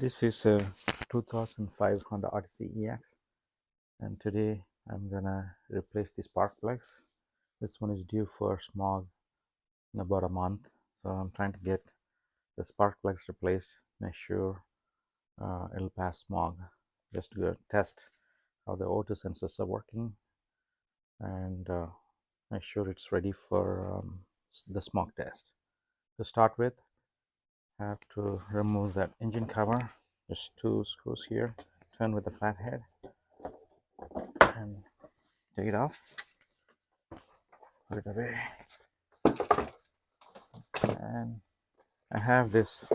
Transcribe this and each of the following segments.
This is a 2005 Honda Odyssey EX, and today I'm gonna replace the spark plugs. This one is due for smog in about a month, so I'm trying to get the spark plugs replaced, make sure it'll pass smog. Just to test how the O2 sensors are working and make sure it's ready for the smog test. To start with, I have to remove that engine cover. Just two screws here, turn with the flathead and take it off, put it away. And I have this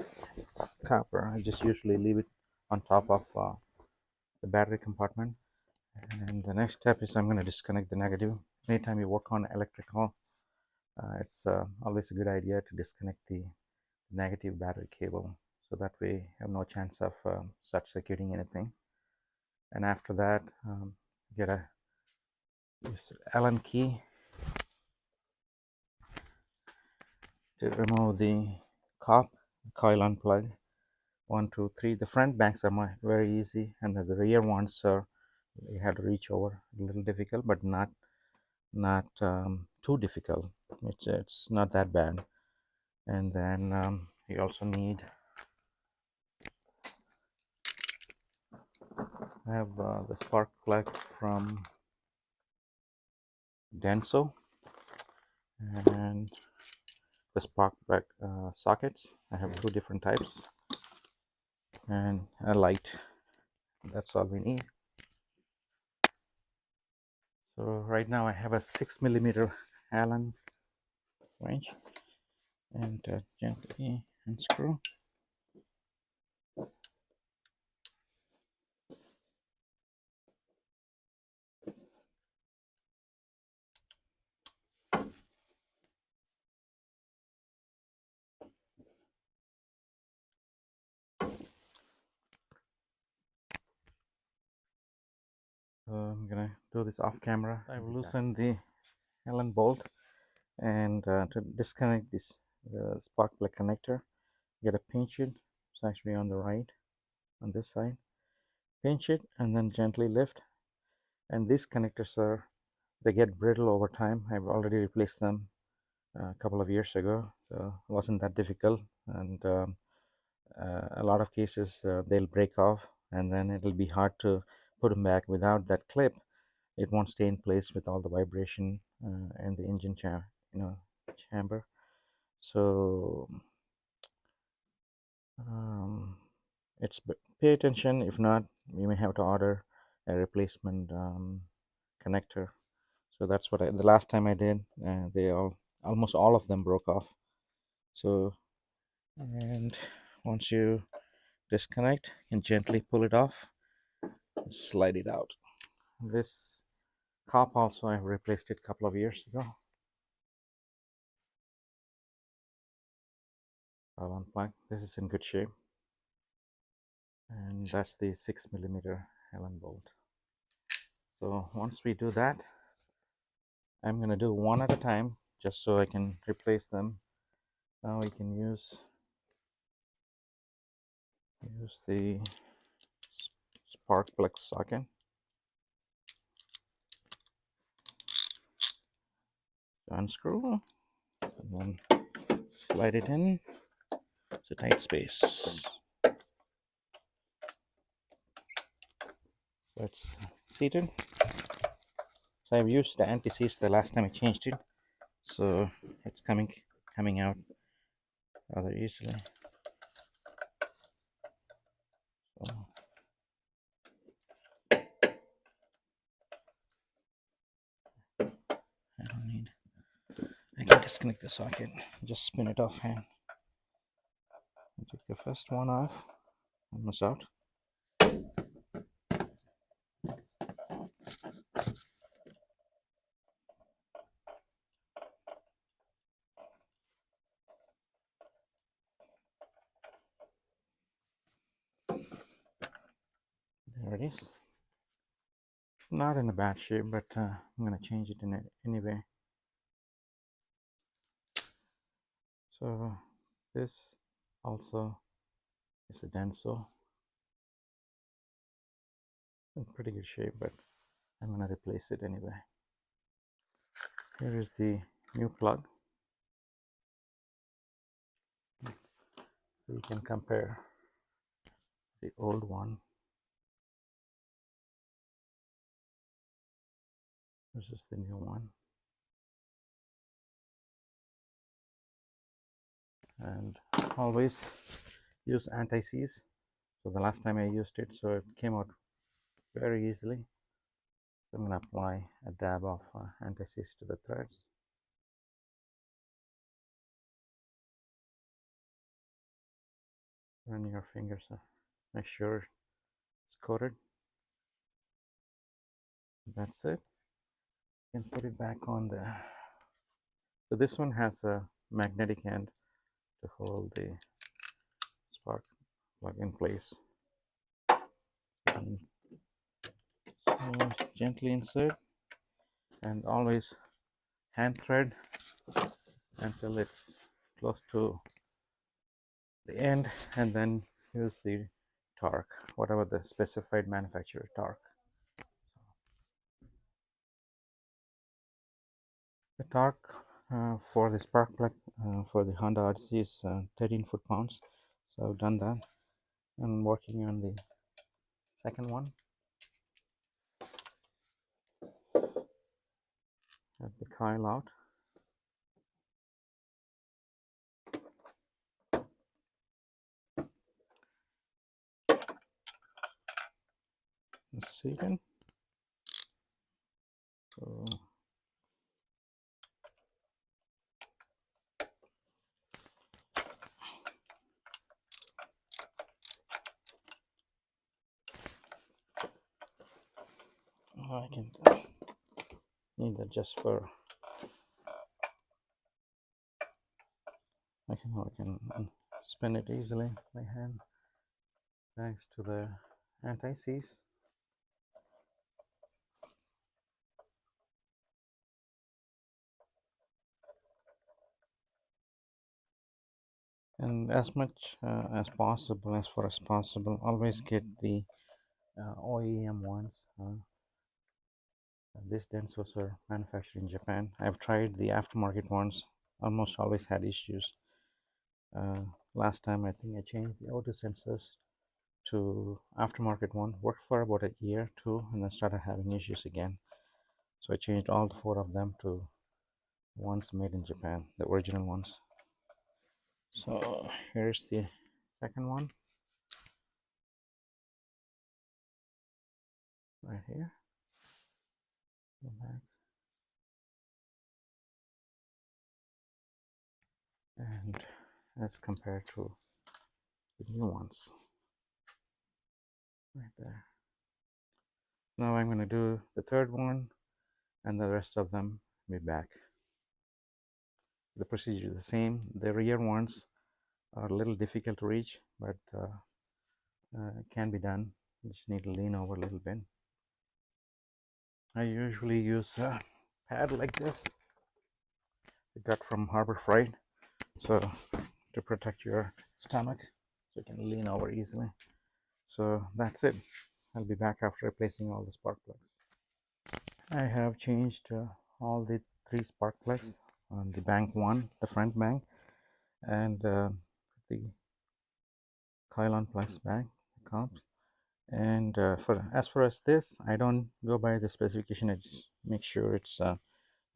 copper. I just usually leave it on top of the battery compartment. And the next step is I'm going to disconnect the negative. Anytime you work on electrical, it's always a good idea to disconnect the negative battery cable, so that way you have no chance of short circuiting anything. And after that, get a Allen key to remove the coil unplug. 1, 2, 3. The front banks are very easy, and the rear ones are, you have to reach over, a little difficult, but not too difficult. It's not that bad. And then you also need have the spark plug from Denso and the spark plug sockets. I have two different types and a light. That's all we need. So right now I have a 6mm Allen wrench, and gently unscrew. I'm gonna do this off camera. I've loosened the Allen bolt, and to disconnect this spark plug connector, get a pinch it. It's actually on the right, on this side. Pinch it and then gently lift. And these connectors they get brittle over time. I've already replaced them a couple of years ago, so it wasn't that difficult. And a lot of cases they'll break off, and then it'll be hard to put them back. Without that clip, it won't stay in place with all the vibration and the engine chamber. So it's pay attention. If not, you may have to order a replacement connector. So that's what the last time I did, they almost all of them broke off. So, and once you disconnect, you can gently pull it off and slide it out. This cop also, I replaced it a couple of years ago. I'll unplug. This is in good shape, and that's the 6mm Allen bolt. So once we do that, I'm going to do one at a time, just so I can replace them. Now we can use the spark plug socket. Unscrew and then slide it in. It's a tight space. So it's seated. So I've used the anti-seize the last time I changed it, so it's coming out rather easily. So I don't need. I can disconnect the socket. Just spin it off hand. Take the first one off. Almost out. There it is. It's not in a bad shape, but I'm going to change it in it anyway. So this also is a Denso in pretty good shape, but I'm gonna replace it anyway. Here is the new plug, so you can compare the old one versus the new one. And always use anti-seize. So the last time I used it, so it came out very easily. So I'm going to apply a dab of anti-seize to the threads. Run your fingers, make sure it's coated. That's it. You can put it back on the. So this one has a magnetic end to hold the spark plug in place. And so gently insert, and always hand thread until it's close to the end, and then use the torque, whatever the specified manufacturer torque. The torque for the spark plug for the Honda Odyssey is 13 foot-pounds. So I've done that. I'm working on the second one. Have the coil out. Let's see again. So I can need that just for I can spin it easily by hand thanks to the anti-seize. And as much as possible, as far as possible, always get the OEM ones. These densers are manufactured in Japan. I've tried the aftermarket ones, almost always had issues. Last time I think I changed the auto sensors to aftermarket one, worked for about a year, two, and then started having issues again. So I changed all four of them to ones made in Japan, the original ones. So here's the second one, right here. Go back. And as compared to the new ones, right there. Now I'm going to do the third one, and the rest of them be back. The procedure is the same. The rear ones are a little difficult to reach, but it can be done. You just need to lean over a little bit. I usually use a pad like this I got from Harbor Freight, so to protect your stomach, so you can lean over easily. So that's it. I'll be back after replacing all the spark plugs. I have changed all the three spark plugs on the bank one, the front bank, and the coil-on plugs back, the comps. And for as far as this, I don't go by the specification. I just make sure it's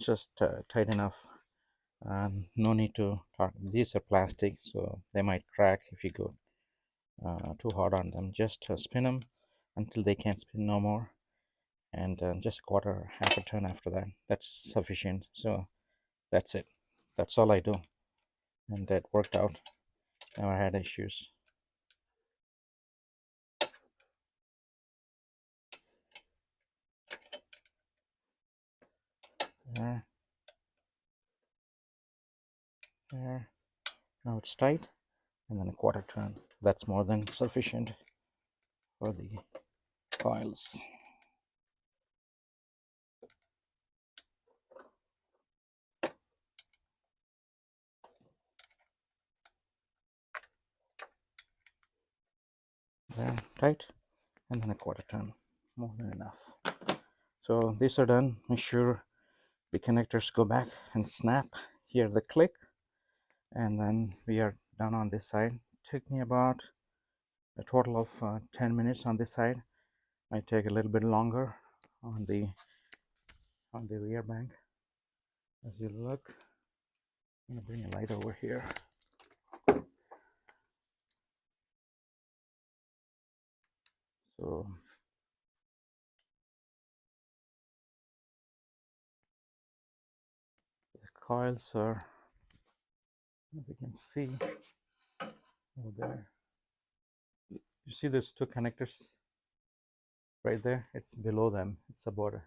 just tight enough. No need to talk. These are plastic, so they might crack if you go too hard on them. Just spin them until they can't spin no more, and just quarter, half a turn after that. That's sufficient. So that's it. That's all I do, and that worked out. Never had issues. There, there. Now it's tight, and then a quarter turn. That's more than sufficient for the coils. There, tight, and then a quarter turn. more than enough. So these are done. Make sure the connectors go back and snap. Hear the click, and then we are done on this side. Took me about a total of 10 minutes on this side. Might take a little bit longer on the rear bank. As you look, I'm gonna bring a light over here. So the coils are, if you can see over there, you see those two connectors right there? It's below them. It's about 4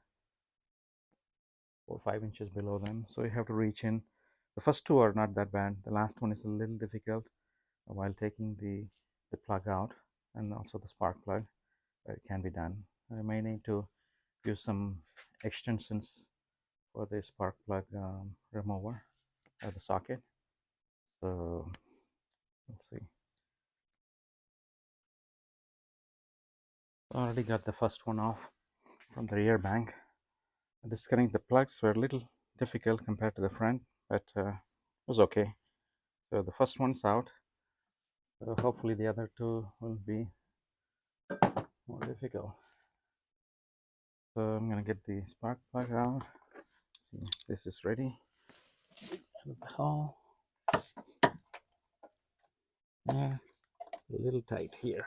or 5 inches below them, so you have to reach in. The first two are not that bad. The last one is a little difficult while taking the plug out, and also the spark plug. It can be done. I may need to use some extensions for the spark plug remover or the socket. So let's see. I already got the first one off from the rear bank. Disconnecting the plugs were a little difficult compared to the front, but it was okay. So the first one's out. So hopefully the other two will be more difficult. So I'm gonna get the spark plug out. See, this is ready. Out of the hole. Yeah, a little tight here.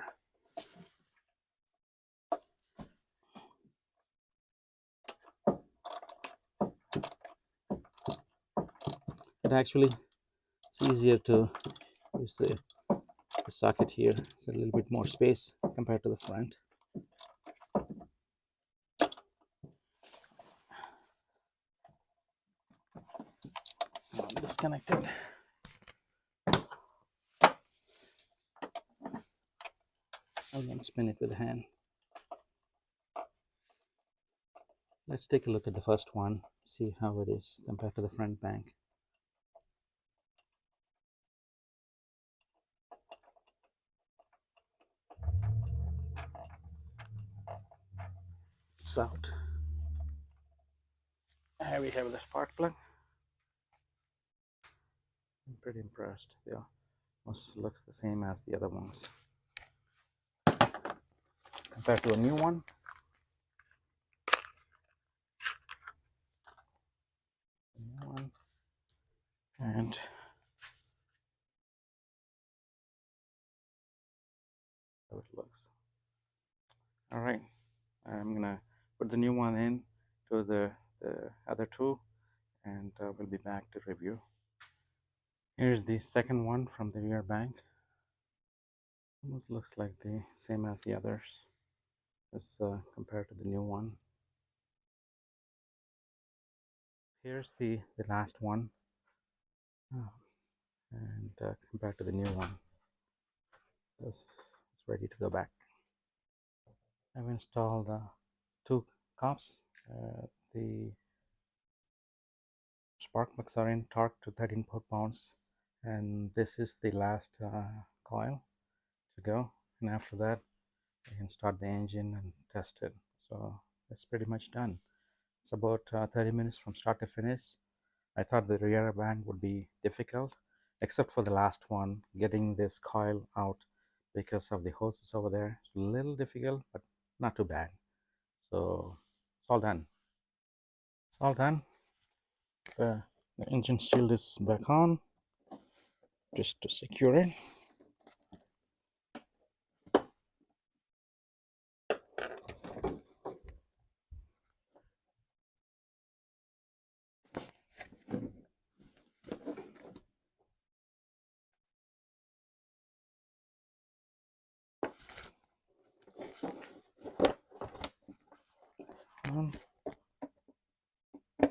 But actually, it's easier to use the socket here. It's a little bit more space compared to the front. Disconnected. I'm going to spin it with a hand. Let's take a look at the first one, see how it is compared to the front bank. It's out. Here we have the spark plug. I'm pretty impressed. Yeah, almost looks the same as the other ones. Compared to a new one. And how it looks. All right, I'm gonna put the new one in to the other two, and we'll be back to review. Here's the second one from the rear bank. Almost looks like the same as the others, as compared to the new one. Here's the last one, and compared to the new one, it's ready to go back. I've installed two cups. The spark plugs are in, torque to 13 foot-pounds, and this is the last coil to go. And after that, you can start the engine and test it. So it's pretty much done. It's about 30 minutes from start to finish. I thought the rear bank would be difficult, except for the last one, getting this coil out because of the hoses over there. It's a little difficult, but not too bad. So it's all done. It's all done. The engine shield is back on, just to secure it.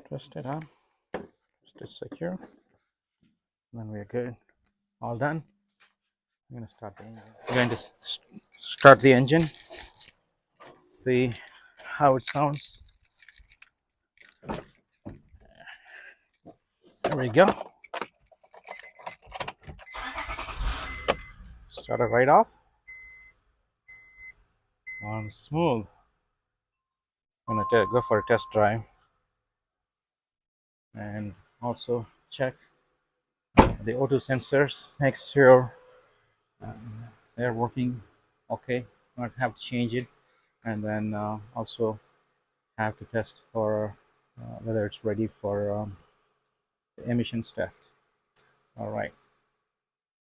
Twist it up, twist it secure, and then we're good. All done. I'm going to start the engine. I'm going to start the engine, see how it sounds. There we go. Start it right off. On smooth. I'm gonna go for a test drive and also check the O2 sensors. Make sure they're working okay. Not have to change it, and then also have to test for whether it's ready for the emissions test. All right.